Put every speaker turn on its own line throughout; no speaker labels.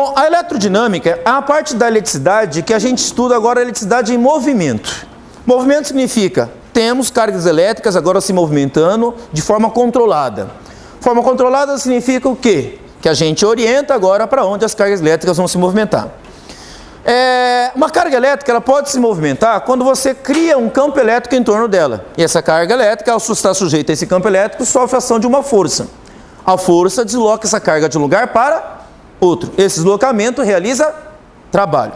Bom, a eletrodinâmica é a parte da eletricidade que a gente estuda agora, a eletricidade em movimento. Movimento significa, temos cargas elétricas agora se movimentando de forma controlada. Forma controlada significa o quê? Que a gente orienta agora para onde as cargas elétricas vão se movimentar. Uma carga elétrica ela pode se movimentar quando você cria um campo elétrico em torno dela. E essa carga elétrica, ao estar sujeita a esse campo elétrico, sofre a ação de uma força. A força desloca essa carga de um lugar para outro. Esse deslocamento realiza trabalho.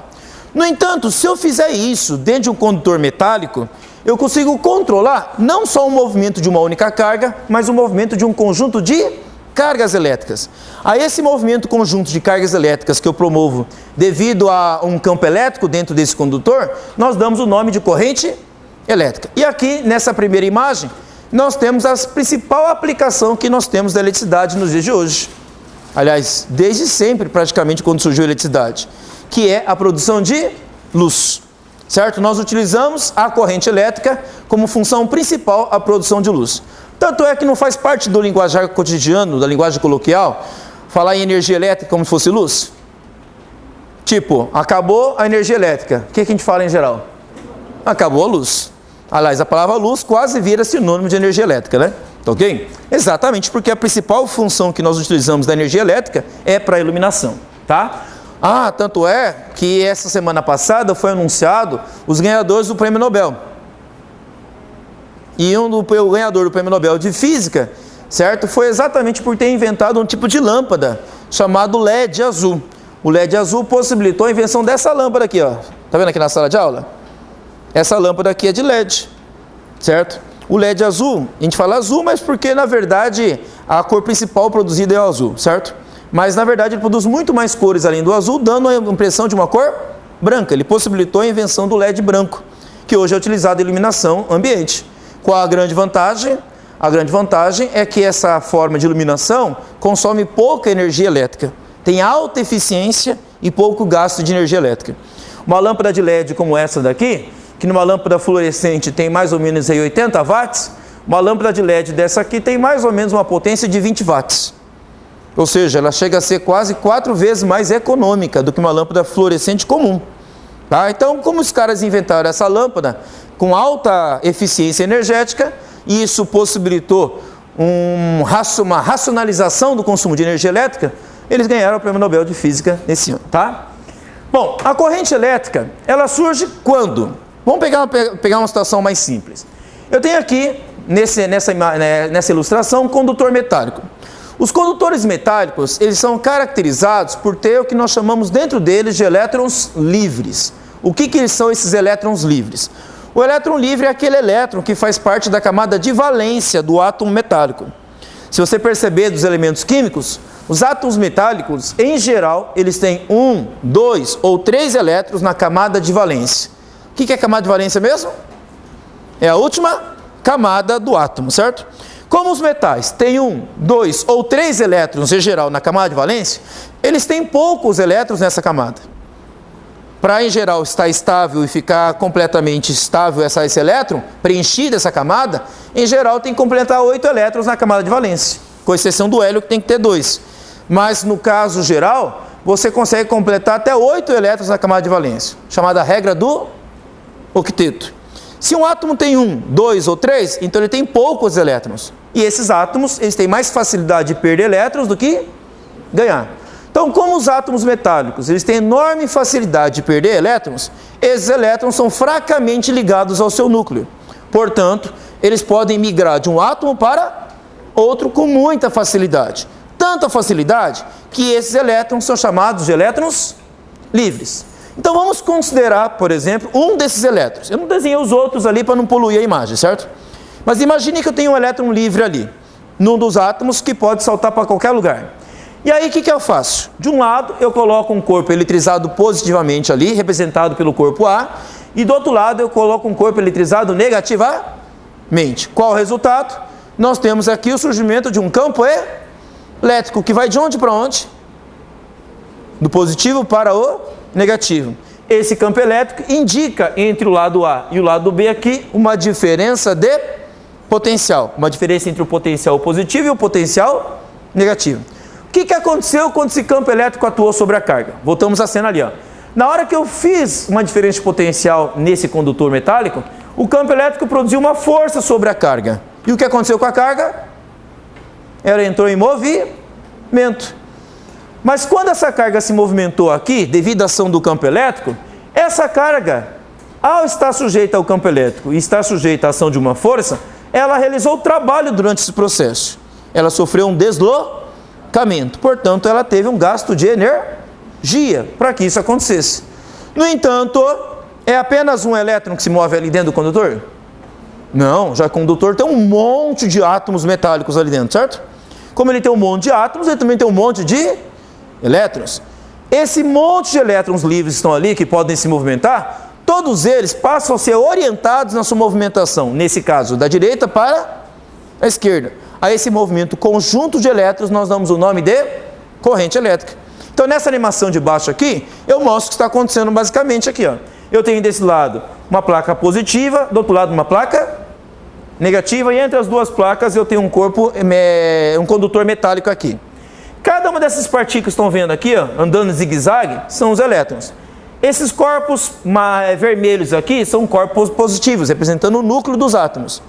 No entanto, se eu fizer isso dentro de um condutor metálico, eu consigo controlar não só o movimento de uma única carga, mas o movimento de um conjunto de cargas elétricas. A esse movimento conjunto de cargas elétricas que eu promovo devido a um campo elétrico dentro desse condutor, nós damos o nome de corrente elétrica. E aqui, nessa primeira imagem, nós temos a principal aplicação que nós temos da eletricidade nos dias de hoje. Aliás, desde sempre, praticamente, quando surgiu a eletricidade, que é a produção de luz, certo? Nós utilizamos a corrente elétrica como função principal a produção de luz. Tanto é que não faz parte do linguajar cotidiano, da linguagem coloquial, falar em energia elétrica como se fosse luz. Tipo, acabou a energia elétrica. O que a gente fala em geral? Acabou a luz. Aliás, a palavra luz quase vira sinônimo de energia elétrica, né? Tá ok? Exatamente, porque a principal função que nós utilizamos da energia elétrica é para a iluminação, tá? Tanto é que essa semana passada foi anunciado os ganhadores do Prêmio Nobel. E o ganhador do Prêmio Nobel de Física, certo? Foi exatamente por ter inventado um tipo de lâmpada chamado LED azul. O LED azul possibilitou a invenção dessa lâmpada aqui, ó. Tá vendo aqui na sala de aula? Essa lâmpada aqui é de LED, certo? O LED azul, a gente fala azul, mas porque na verdade a cor principal produzida é o azul, certo? Mas na verdade ele produz muito mais cores além do azul, dando a impressão de uma cor branca. Ele possibilitou a invenção do LED branco, que hoje é utilizado em iluminação ambiente. Qual a grande vantagem? A grande vantagem é que essa forma de iluminação consome pouca energia elétrica, tem alta eficiência e pouco gasto de energia elétrica. Uma lâmpada de LED como essa daqui, que numa lâmpada fluorescente tem mais ou menos aí 80 watts, uma lâmpada de LED dessa aqui tem mais ou menos uma potência de 20 watts. Ou seja, ela chega a ser quase 4 vezes mais econômica do que uma lâmpada fluorescente comum. Tá? Então, como os caras inventaram essa lâmpada com alta eficiência energética, e isso possibilitou uma racionalização do consumo de energia elétrica, eles ganharam o Prêmio Nobel de Física nesse ano. Tá? Bom, a corrente elétrica, ela surge quando? Vamos pegar uma situação mais simples. Eu tenho aqui, nessa ilustração, um condutor metálico. Os condutores metálicos, eles são caracterizados por ter o que nós chamamos dentro deles de elétrons livres. O que são esses elétrons livres? O elétron livre é aquele elétron que faz parte da camada de valência do átomo metálico. Se você perceber dos elementos químicos, os átomos metálicos, em geral, eles têm 1, 2 ou 3 elétrons na camada de valência. O que é a camada de valência mesmo? É a última camada do átomo, certo? Como os metais têm 1, 2 ou 3 elétrons, em geral, na camada de valência, eles têm poucos elétrons nessa camada. Para, em geral, estar estável e ficar completamente estável esse elétron, preenchida essa camada, em geral tem que completar 8 elétrons na camada de valência, com exceção do hélio que tem que ter 2. Mas no caso geral, você consegue completar até 8 elétrons na camada de valência, chamada regra do octeto. Se um átomo tem 1, 2 ou 3, então ele tem poucos elétrons. E esses átomos, eles têm mais facilidade de perder elétrons do que ganhar. Então, como os átomos metálicos, eles têm enorme facilidade de perder elétrons, esses elétrons são fracamente ligados ao seu núcleo. Portanto, eles podem migrar de um átomo para outro com muita facilidade. Tanta facilidade que esses elétrons são chamados de elétrons livres. Então vamos considerar, por exemplo, um desses elétrons. Eu não desenhei os outros ali para não poluir a imagem, certo? Mas imagine que eu tenho um elétron livre ali, num dos átomos que pode saltar para qualquer lugar. E aí o que eu faço? De um lado eu coloco um corpo eletrizado positivamente ali, representado pelo corpo A, e do outro lado eu coloco um corpo eletrizado negativamente. Qual o resultado? Nós temos aqui o surgimento de um campo elétrico, que vai de onde para onde? Do positivo para o negativo. Esse campo elétrico indica entre o lado A e o lado B aqui uma diferença de potencial. Uma diferença entre o potencial positivo e o potencial negativo. O que aconteceu quando esse campo elétrico atuou sobre a carga? Voltamos à cena ali, ó. Na hora que eu fiz uma diferença de potencial nesse condutor metálico, o campo elétrico produziu uma força sobre a carga. E o que aconteceu com a carga? Ela entrou em movimento. Mas quando essa carga se movimentou aqui, devido à ação do campo elétrico, essa carga, ao estar sujeita ao campo elétrico e estar sujeita à ação de uma força, ela realizou trabalho durante esse processo. Ela sofreu um deslocamento, portanto, ela teve um gasto de energia para que isso acontecesse. No entanto, é apenas um elétron que se move ali dentro do condutor? Não, já que o condutor tem um monte de átomos metálicos ali dentro, certo? Como ele tem um monte de átomos, ele também tem um monte de elétrons. Esse monte de elétrons livres que estão ali, que podem se movimentar, todos eles passam a ser orientados na sua movimentação, nesse caso, da direita para a esquerda. A esse movimento conjunto de elétrons, nós damos o nome de corrente elétrica. Então, nessa animação de baixo aqui, eu mostro o que está acontecendo basicamente aqui, ó. Eu tenho desse lado uma placa positiva, do outro lado uma placa negativa, e entre as duas placas eu tenho um corpo, um condutor metálico aqui. Cada uma dessas partículas que estão vendo aqui, ó, andando em zigue-zague, são os elétrons. Esses corpos vermelhos aqui são corpos positivos, representando o núcleo dos átomos.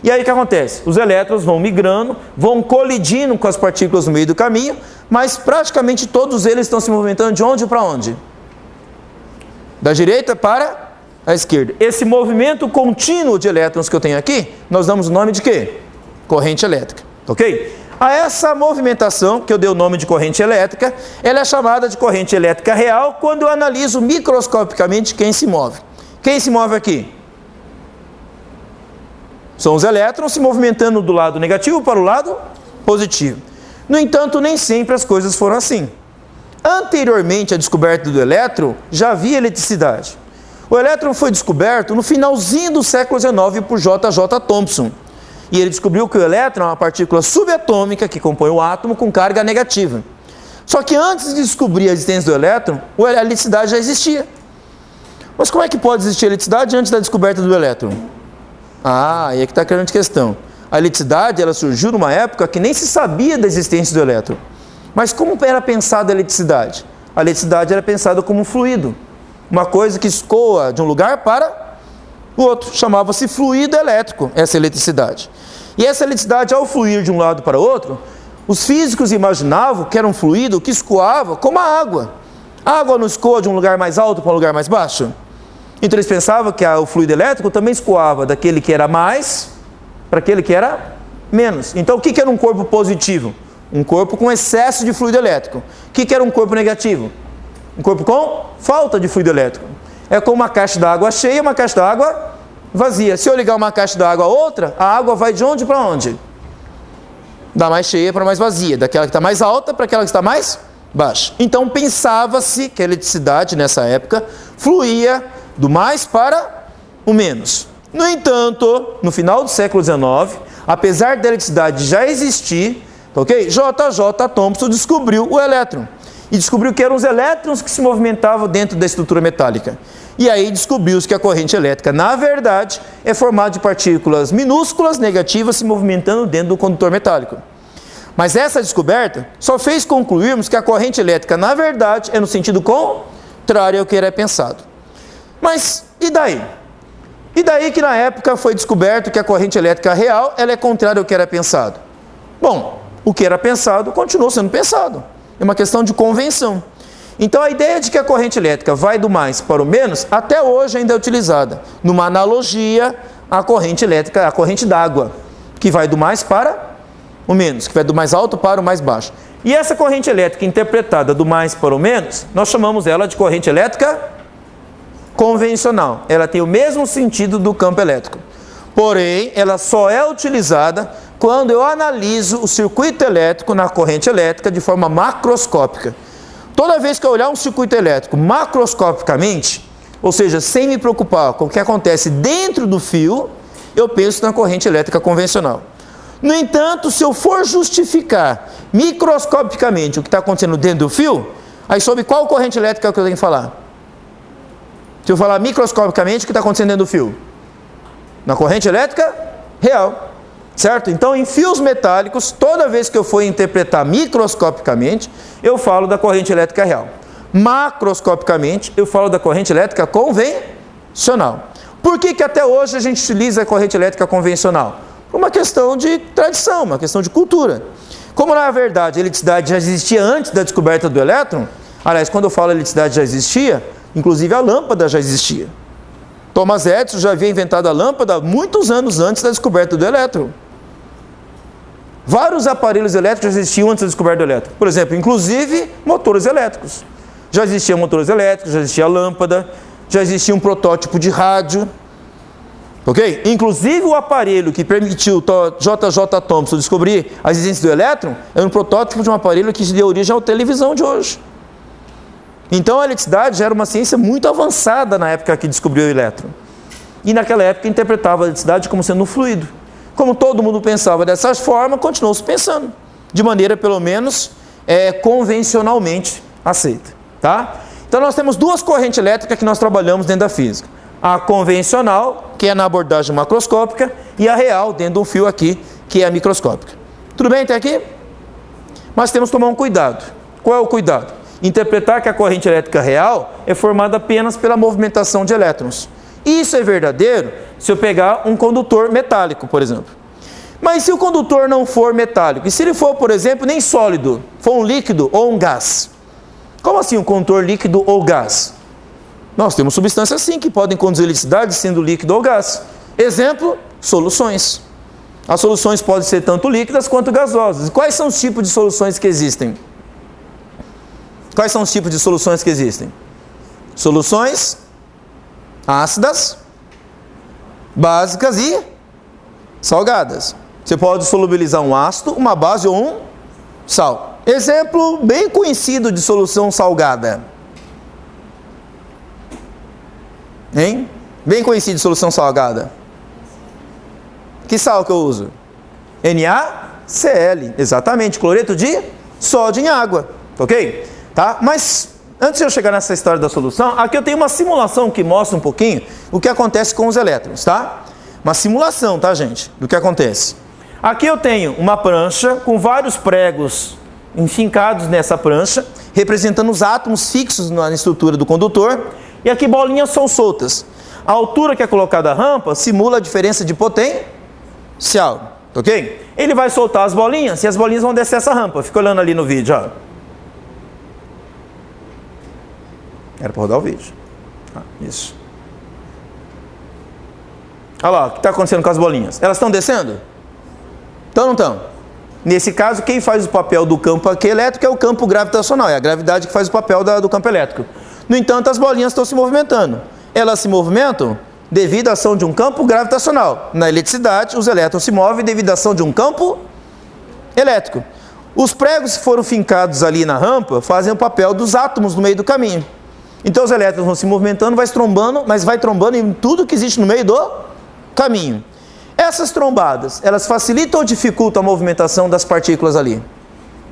E aí o que acontece? Os elétrons vão migrando, vão colidindo com as partículas no meio do caminho, mas praticamente todos eles estão se movimentando de onde para onde? Da direita para a esquerda. Esse movimento contínuo de elétrons que eu tenho aqui, nós damos o nome de quê? Corrente elétrica, ok? A essa movimentação, que eu dei o nome de corrente elétrica, ela é chamada de corrente elétrica real quando eu analiso microscopicamente quem se move. Quem se move aqui? São os elétrons se movimentando do lado negativo para o lado positivo. No entanto, nem sempre as coisas foram assim. Anteriormente à descoberta do elétron, já havia eletricidade. O elétron foi descoberto no finalzinho do século XIX por J.J. Thomson. E ele descobriu que o elétron é uma partícula subatômica que compõe o átomo com carga negativa. Só que antes de descobrir a existência do elétron, a eletricidade já existia. Mas como é que pode existir eletricidade antes da descoberta do elétron? Aí é que está a grande questão. A eletricidade ela surgiu numa época que nem se sabia da existência do elétron. Mas como era pensada a eletricidade? A eletricidade era pensada como um fluido. Uma coisa que escoa de um lugar para o outro. Chamava-se fluido elétrico, essa eletricidade. E essa eletricidade, ao fluir de um lado para o outro, os físicos imaginavam que era um fluido que escoava como a água. A água não escoa de um lugar mais alto para um lugar mais baixo? Então eles pensavam que o fluido elétrico também escoava daquele que era mais para aquele que era menos. Então o que era um corpo positivo? Um corpo com excesso de fluido elétrico. O que era um corpo negativo? Um corpo com falta de fluido elétrico. É como uma caixa d'água cheia e uma caixa d'água vazia. Se eu ligar uma caixa d'água a outra, a água vai de onde para onde? Da mais cheia para mais vazia. Daquela que está mais alta para aquela que está mais baixa. Então pensava-se que a eletricidade nessa época fluía do mais para o menos. No entanto, no final do século XIX, apesar da eletricidade já existir, ok? J.J. Thomson descobriu o elétron. E descobriu que eram os elétrons que se movimentavam dentro da estrutura metálica. E aí descobriu-se que a corrente elétrica, na verdade, é formada de partículas minúsculas negativas se movimentando dentro do condutor metálico. Mas essa descoberta só fez concluirmos que a corrente elétrica, na verdade, é no sentido contrário ao que era pensado. Mas e daí? E daí que na época foi descoberto que a corrente elétrica real ela é contrária ao que era pensado? Bom, o que era pensado continuou sendo pensado. É uma questão de convenção. Então a ideia de que a corrente elétrica vai do mais para o menos, até hoje ainda é utilizada. Numa analogia à corrente elétrica, à corrente d'água, que vai do mais para o menos, que vai do mais alto para o mais baixo. E essa corrente elétrica interpretada do mais para o menos, nós chamamos ela de corrente elétrica convencional. Ela tem o mesmo sentido do campo elétrico. Porém, ela só é utilizada quando eu analiso o circuito elétrico na corrente elétrica de forma macroscópica. Toda vez que eu olhar um circuito elétrico macroscopicamente, ou seja, sem me preocupar com o que acontece dentro do fio, eu penso na corrente elétrica convencional. No entanto, se eu for justificar microscopicamente o que está acontecendo dentro do fio, aí sobre qual corrente elétrica que eu tenho que falar? Se eu falar microscopicamente o que está acontecendo dentro do fio? Na corrente elétrica real. certo? Então, em fios metálicos, toda vez que eu for interpretar microscopicamente, eu falo da corrente elétrica real. Macroscopicamente, eu falo da corrente elétrica convencional. Por que até hoje a gente utiliza a corrente elétrica convencional? Por uma questão de tradição, uma questão de cultura. Como, na verdade, a eletricidade já existia antes da descoberta do elétron, aliás, quando eu falo eletricidade já existia, inclusive a lâmpada já existia. Thomas Edison já havia inventado a lâmpada muitos anos antes da descoberta do elétron. Vários aparelhos elétricos já existiam antes da descoberta do elétron. Por exemplo, inclusive motores elétricos. Já existiam motores elétricos, já existia lâmpada, já existia um protótipo de rádio. Ok? Inclusive o aparelho que permitiu JJ Thomson descobrir a existência do elétron é um protótipo de um aparelho que deu origem à televisão de hoje. Então a eletricidade já era uma ciência muito avançada na época que descobriu o elétron. E naquela época interpretava a eletricidade como sendo um fluido. Como todo mundo pensava dessa forma, continuou-se pensando. De maneira, pelo menos, convencionalmente aceita. Tá? Então nós temos duas correntes elétricas que nós trabalhamos dentro da física. A convencional, que é na abordagem macroscópica, e a real, dentro de um fio aqui, que é a microscópica. Tudo bem até aqui? Mas temos que tomar um cuidado. Qual é o cuidado? Interpretar que a corrente elétrica real é formada apenas pela movimentação de elétrons. Isso é verdadeiro se eu pegar um condutor metálico, por exemplo. Mas se o condutor não for metálico, e se ele for, por exemplo, nem sólido, for um líquido ou um gás? Como assim um condutor líquido ou gás? Nós temos substâncias sim que podem conduzir eletricidade sendo líquido ou gás. Exemplo, soluções. As soluções podem ser tanto líquidas quanto gasosas. E quais são os tipos de soluções que existem? Quais são os tipos de soluções que existem? Soluções ácidas, básicas e salgadas. Você pode solubilizar um ácido, uma base ou um sal. Exemplo bem conhecido de solução salgada. Hein? Bem conhecido de solução salgada. Que sal que eu uso? NaCl. Exatamente, cloreto de sódio em água. Ok? Tá? Mas antes de eu chegar nessa história da solução, aqui eu tenho uma simulação que mostra um pouquinho o que acontece com os elétrons, tá? Uma simulação, tá, gente? Do que acontece. Aqui eu tenho uma prancha com vários pregos enfincados nessa prancha, representando os átomos fixos na estrutura do condutor, e aqui bolinhas são soltas. A altura que é colocada a rampa simula a diferença de potencial, ok? Ele vai soltar as bolinhas e as bolinhas vão descer essa rampa. Fica olhando ali no vídeo, ó. Era para rodar o vídeo. Isso. Olha lá, o que está acontecendo com as bolinhas? Elas estão descendo? Estão ou não estão? Nesse caso, quem faz o papel do campo aqui elétrico é o campo gravitacional. É a gravidade que faz o papel do campo elétrico. No entanto, as bolinhas estão se movimentando. Elas se movimentam devido à ação de um campo gravitacional. Na eletricidade, os elétrons se movem devido à ação de um campo elétrico. Os pregos que foram fincados ali na rampa fazem o papel dos átomos no meio do caminho. Então os elétrons vão se movimentando, mas vai trombando em tudo que existe no meio do caminho. Essas trombadas, elas facilitam ou dificultam a movimentação das partículas ali?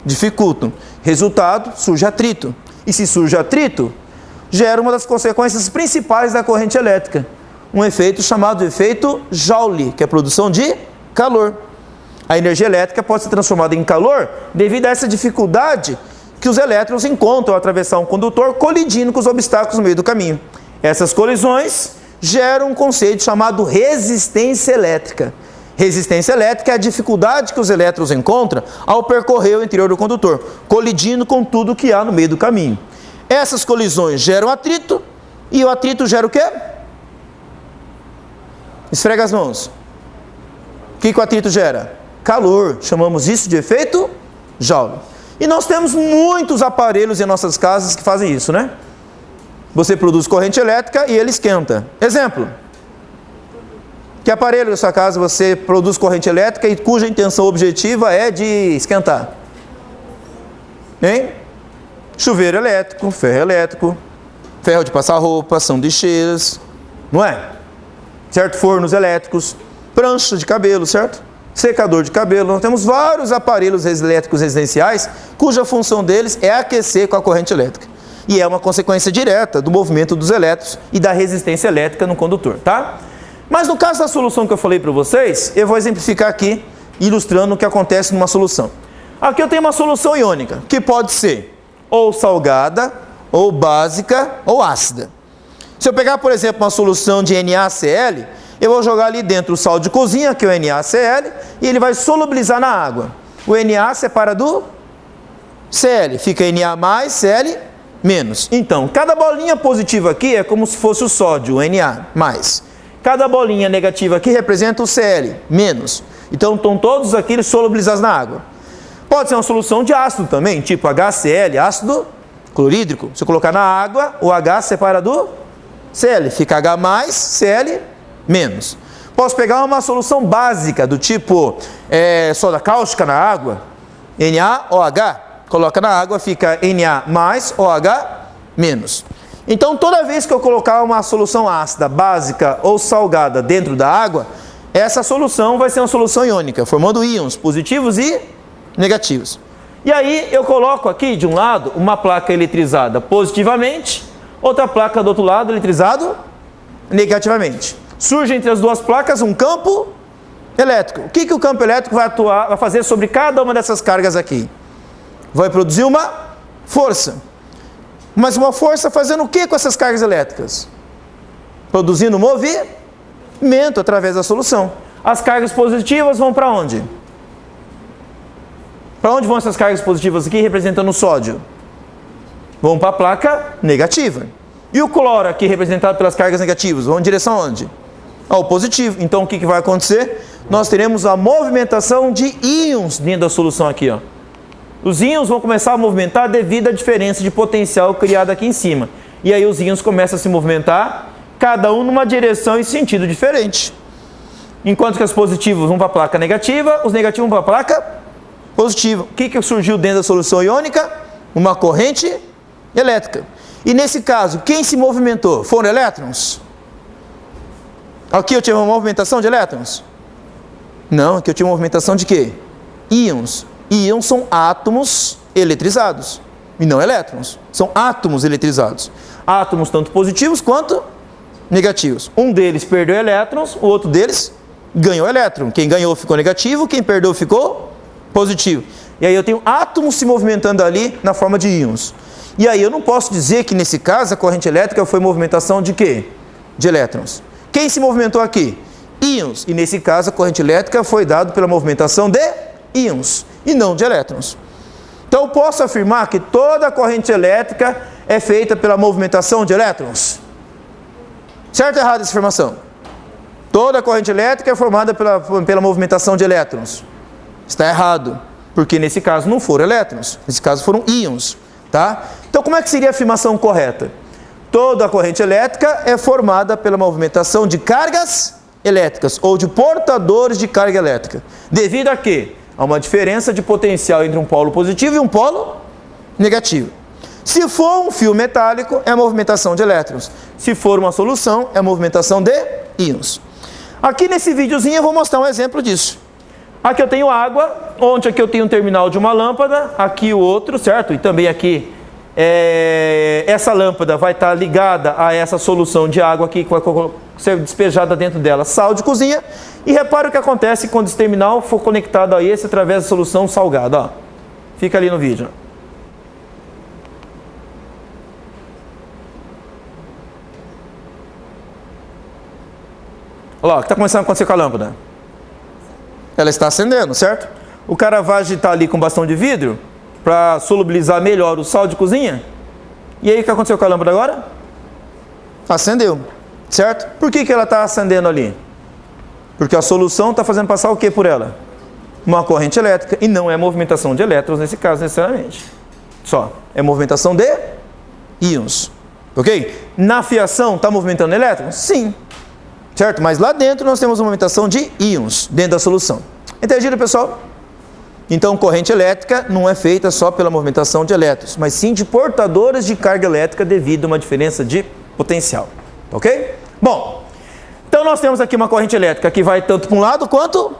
Dificultam. Resultado, surge atrito. E se surge atrito, gera uma das consequências principais da corrente elétrica. Um efeito chamado efeito Joule, que é a produção de calor. A energia elétrica pode ser transformada em calor devido a essa dificuldade que os elétrons encontram ao atravessar um condutor, colidindo com os obstáculos no meio do caminho. Essas colisões geram um conceito chamado resistência elétrica. Resistência elétrica é a dificuldade que os elétrons encontram ao percorrer o interior do condutor, colidindo com tudo que há no meio do caminho. Essas colisões geram atrito, e o atrito gera o quê? Esfrega as mãos. O que o atrito gera? Calor. Chamamos isso de efeito Joule. E nós temos muitos aparelhos em nossas casas que fazem isso, né? Você produz corrente elétrica e ele esquenta. Exemplo. Que aparelho da sua casa você produz corrente elétrica e cuja intenção objetiva é de esquentar? Hein? Chuveiro elétrico, ferro de passar roupa, sanduicheiras, não é? Certo? Fornos elétricos, prancha de cabelo, certo? Secador de cabelo. Nós temos vários aparelhos elétricos residenciais cuja função deles é aquecer com a corrente elétrica. E é uma consequência direta do movimento dos elétrons e da resistência elétrica no condutor, tá? Mas no caso da solução que eu falei para vocês, eu vou exemplificar aqui ilustrando o que acontece numa solução. Aqui eu tenho uma solução iônica, que pode ser ou salgada, ou básica, ou ácida. Se eu pegar, por exemplo, uma solução de NaCl, eu vou jogar ali dentro o sal de cozinha, que é o NaCl, e ele vai solubilizar na água. O Na separa do Cl, fica Na mais, Cl menos. Então, cada bolinha positiva aqui é como se fosse o sódio, o Na mais. Cada bolinha negativa aqui representa o Cl menos. Então, estão todos aqui solubilizados na água. Pode ser uma solução de ácido também, tipo HCl, ácido clorídrico. Se eu colocar na água, o H separa do Cl, fica H mais, Cl menos. Posso pegar uma solução básica do tipo soda cáustica na água, NaOH, coloca na água, fica Na mais OH menos. Então, toda vez que eu colocar uma solução ácida, básica ou salgada dentro da água, essa solução vai ser uma solução iônica, formando íons positivos e negativos. E aí eu coloco aqui de um lado uma placa eletrizada positivamente, outra placa do outro lado eletrizado negativamente. Surge entre as duas placas um campo elétrico. O que o campo elétrico vai fazer sobre cada uma dessas cargas aqui? Vai produzir uma força. Mas uma força fazendo o que com essas cargas elétricas? Produzindo movimento através da solução. As cargas positivas vão para onde? Para onde vão essas cargas positivas aqui, representando o sódio? Vão para a placa negativa. E o cloro aqui, representado pelas cargas negativas, vão em direção aonde? Ao positivo. Então, o que vai acontecer? Nós teremos a movimentação de íons dentro da solução aqui, ó. Os íons vão começar a movimentar devido à diferença de potencial criada aqui em cima. E aí os íons começam a se movimentar, cada um numa direção e sentido diferente. Enquanto que os positivos vão para a placa negativa, os negativos vão para a placa positiva. O que surgiu dentro da solução iônica? Uma corrente elétrica. E nesse caso, quem se movimentou? Foram elétrons? Aqui eu tive uma movimentação de elétrons? Não, aqui eu tive uma movimentação de quê? Íons. Íons são átomos eletrizados, e não elétrons. São átomos eletrizados. Átomos tanto positivos quanto negativos. Um deles perdeu elétrons, o outro deles ganhou elétron. Quem ganhou ficou negativo, quem perdeu ficou positivo. E aí eu tenho átomos se movimentando ali na forma de íons. E aí eu não posso dizer que nesse caso a corrente elétrica foi movimentação de quê? De elétrons. Quem se movimentou aqui? Íons. E nesse caso a corrente elétrica foi dada pela movimentação de íons e não de elétrons. Então eu posso afirmar que toda a corrente elétrica é feita pela movimentação de elétrons? Certo ou errado essa afirmação? Toda a corrente elétrica é formada pela movimentação de elétrons. Está errado, porque nesse caso não foram elétrons, nesse caso foram íons, tá? Então como é que seria a afirmação correta? Toda a corrente elétrica é formada pela movimentação de cargas elétricas ou de portadores de carga elétrica. Devido a quê? Há uma diferença de potencial entre um polo positivo e um polo negativo. Se for um fio metálico, é a movimentação de elétrons. Se for uma solução, é a movimentação de íons. Aqui nesse videozinho eu vou mostrar um exemplo disso. Aqui eu tenho água, onde aqui eu tenho um terminal de uma lâmpada, aqui o outro, certo? E também aqui, essa lâmpada vai estar ligada a essa solução de água aqui, que vai ser despejada dentro dela sal de cozinha. E repara o que acontece quando esse terminal for conectado a esse através da solução salgada. Ó. Fica ali no vídeo. Olha lá, o que está começando a acontecer com a lâmpada? Ela está acendendo, certo? O cara vai agitar ali com bastão de vidro para solubilizar melhor o sal de cozinha. E aí o que aconteceu com a lâmpada agora? Acendeu, certo? Por que ela está acendendo ali? Porque a solução está fazendo passar o que por ela? Uma corrente elétrica, e não é movimentação de elétrons nesse caso necessariamente. Só, é movimentação de íons, ok? Na fiação está movimentando elétrons? Sim, certo? Mas lá dentro nós temos uma movimentação de íons dentro da solução. Entendido, pessoal? Então, corrente elétrica não é feita só pela movimentação de elétrons, mas sim de portadores de carga elétrica devido a uma diferença de potencial, ok? Bom, então nós temos aqui uma corrente elétrica que vai tanto para um lado quanto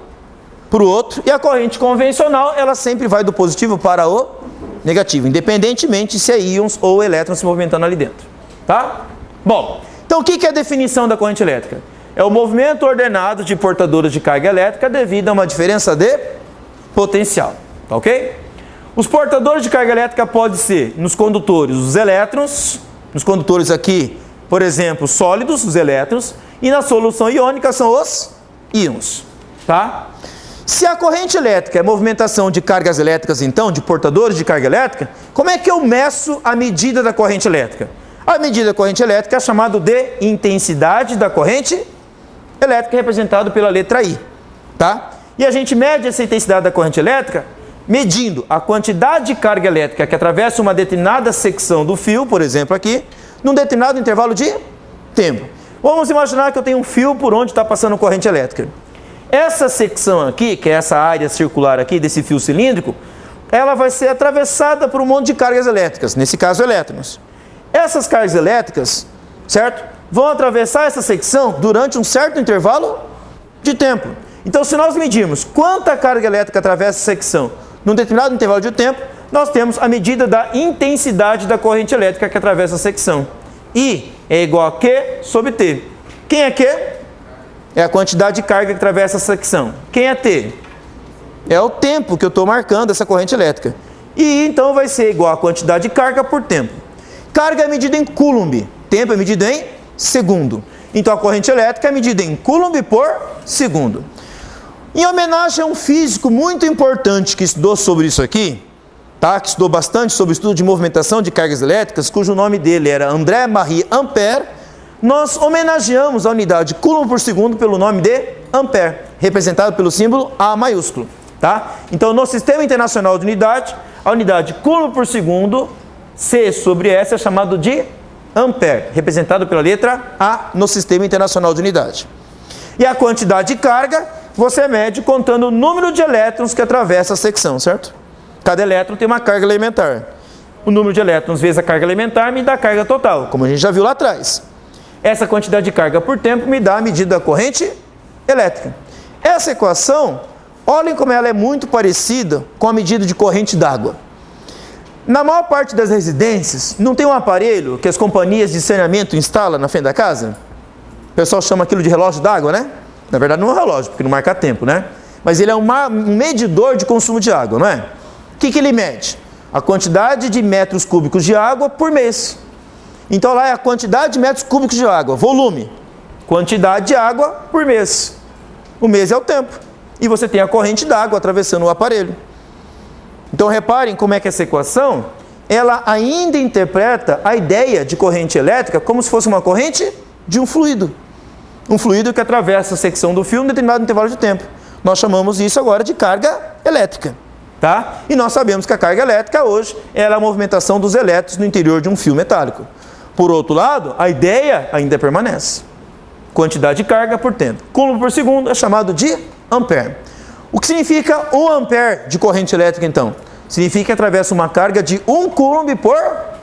para o outro, e a corrente convencional, ela sempre vai do positivo para o negativo, independentemente se é íons ou elétrons se movimentando ali dentro, tá? Bom, então o que é a definição da corrente elétrica? É o movimento ordenado de portadores de carga elétrica devido a uma diferença de potencial, tá ok? Os portadores de carga elétrica podem ser nos condutores os elétrons, nos condutores aqui, por exemplo, sólidos, os elétrons, e na solução iônica são os íons, tá? Se a corrente elétrica é movimentação de cargas elétricas, então, de portadores de carga elétrica, como é que eu meço a medida da corrente elétrica? A medida da corrente elétrica é chamada de intensidade da corrente elétrica, representada pela letra I, tá? E a gente mede essa intensidade da corrente elétrica medindo a quantidade de carga elétrica que atravessa uma determinada secção do fio, por exemplo aqui, num determinado intervalo de tempo. Vamos imaginar que eu tenho um fio por onde está passando corrente elétrica. Essa secção aqui, que é essa área circular aqui desse fio cilíndrico, ela vai ser atravessada por um monte de cargas elétricas, nesse caso elétrons. Essas cargas elétricas, certo? Vão atravessar essa secção durante um certo intervalo de tempo. Então, se nós medirmos quanta carga elétrica atravessa essa secção num determinado intervalo de tempo, nós temos a medida da intensidade da corrente elétrica que atravessa a secção. I é igual a Q sobre T. Quem é Q? É a quantidade de carga que atravessa a secção. Quem é T? É o tempo que eu estou marcando essa corrente elétrica. E então vai ser igual a quantidade de carga por tempo. Carga é medida em coulomb, tempo é medido em segundo. Então a corrente elétrica é medida em coulomb por segundo. Em homenagem a um físico muito importante que estudou sobre isso aqui, tá? Que estudou bastante sobre o estudo de movimentação de cargas elétricas, cujo nome dele era André-Marie Ampère, nós homenageamos a unidade coulomb por segundo pelo nome de Ampère, representado pelo símbolo A maiúsculo. Tá? Então, no Sistema Internacional de Unidade, a unidade coulomb por segundo, C sobre S, é chamado de Ampère, representado pela letra A no Sistema Internacional de Unidade. E a quantidade de carga, você mede contando o número de elétrons que atravessa a secção, certo? Cada elétron tem uma carga elementar. O número de elétrons vezes a carga elementar me dá a carga total, como a gente já viu lá atrás. Essa quantidade de carga por tempo me dá a medida da corrente elétrica. Essa equação, olhem como ela é muito parecida com a medida de corrente d'água. Na maior parte das residências, não tem um aparelho que as companhias de saneamento instalam na frente da casa? O pessoal chama aquilo de relógio d'água, né? Na verdade não é um relógio, porque não marca tempo, né? Mas ele é um medidor de consumo de água, não é? O que ele mede? A quantidade de metros cúbicos de água por mês. Então lá é a quantidade de metros cúbicos de água, volume. Quantidade de água por mês. O mês é o tempo. E você tem a corrente d'água atravessando o aparelho. Então reparem como é que essa equação, ela ainda interpreta a ideia de corrente elétrica como se fosse uma corrente de um fluido. Um fluido que atravessa a secção do fio em determinado intervalo de tempo. Nós chamamos isso agora de carga elétrica. Tá? E nós sabemos que a carga elétrica hoje é a movimentação dos elétrons no interior de um fio metálico. Por outro lado, a ideia ainda permanece. Quantidade de carga por tempo. Coulomb por segundo é chamado de ampere. O que significa 1 ampere de corrente elétrica, então? Significa que atravessa uma carga de 1 coulomb por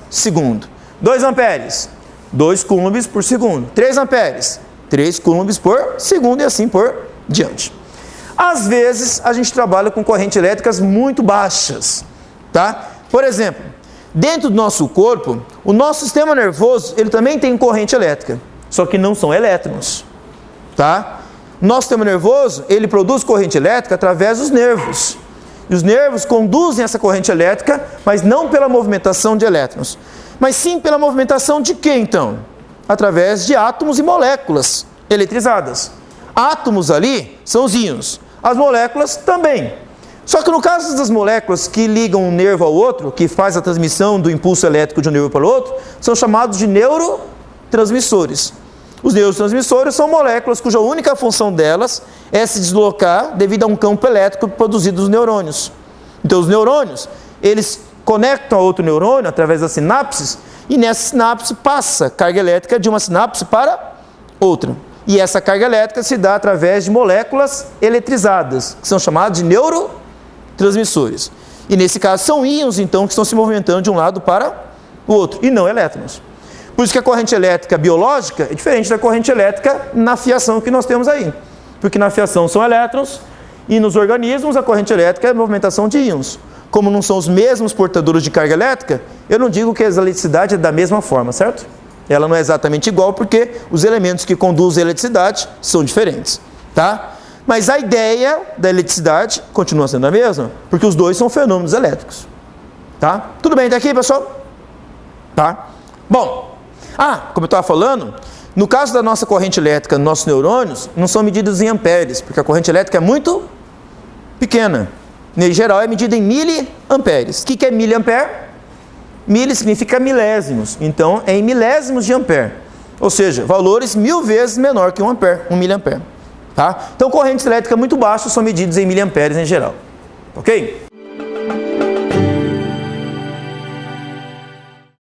segundo. 2 amperes, 2 coulombs por segundo. 3 amperes, 3 coulombs por segundo e assim por diante. Às vezes, a gente trabalha com correntes elétricas muito baixas, tá? Por exemplo, dentro do nosso corpo, o nosso sistema nervoso, ele também tem corrente elétrica, só que não são elétrons, tá? Nosso sistema nervoso, ele produz corrente elétrica através dos nervos. E os nervos conduzem essa corrente elétrica, mas não pela movimentação de elétrons, mas sim pela movimentação de quê, então? Através de átomos e moléculas eletrizadas. Átomos ali são os íons, as moléculas também. Só que no caso das moléculas que ligam um nervo ao outro, que faz a transmissão do impulso elétrico de um nervo para o outro, são chamados de neurotransmissores. Os neurotransmissores são moléculas cuja única função delas é se deslocar devido a um campo elétrico produzido dos neurônios. Então os neurônios, eles conectam a outro neurônio através das sinapses, e nessa sinapse passa carga elétrica de uma sinapse para outra. E essa carga elétrica se dá através de moléculas eletrizadas, que são chamadas de neurotransmissores. E nesse caso são íons, então, que estão se movimentando de um lado para o outro, e não elétrons. Por isso que a corrente elétrica biológica é diferente da corrente elétrica na fiação que nós temos aí. Porque na fiação são elétrons, e nos organismos a corrente elétrica é a movimentação de íons. Como não são os mesmos portadores de carga elétrica, eu não digo que a eletricidade é da mesma forma, certo? Ela não é exatamente igual porque os elementos que conduzem a eletricidade são diferentes, tá? Mas a ideia da eletricidade continua sendo a mesma, porque os dois são fenômenos elétricos, tá? Tudo bem até aqui, pessoal? Tá? Bom, como eu estava falando, no caso da nossa corrente elétrica, nos nossos neurônios, não são medidas em amperes, porque a corrente elétrica é muito pequena. Em geral, é medida em miliamperes. O que é miliampere? Mili significa milésimos, então é em milésimos de ampere. Ou seja, valores 1000 vezes menor que 1 ampere, 1 miliampere. Tá? Então, correntes elétricas muito baixas são medidas em miliamperes em geral. Ok?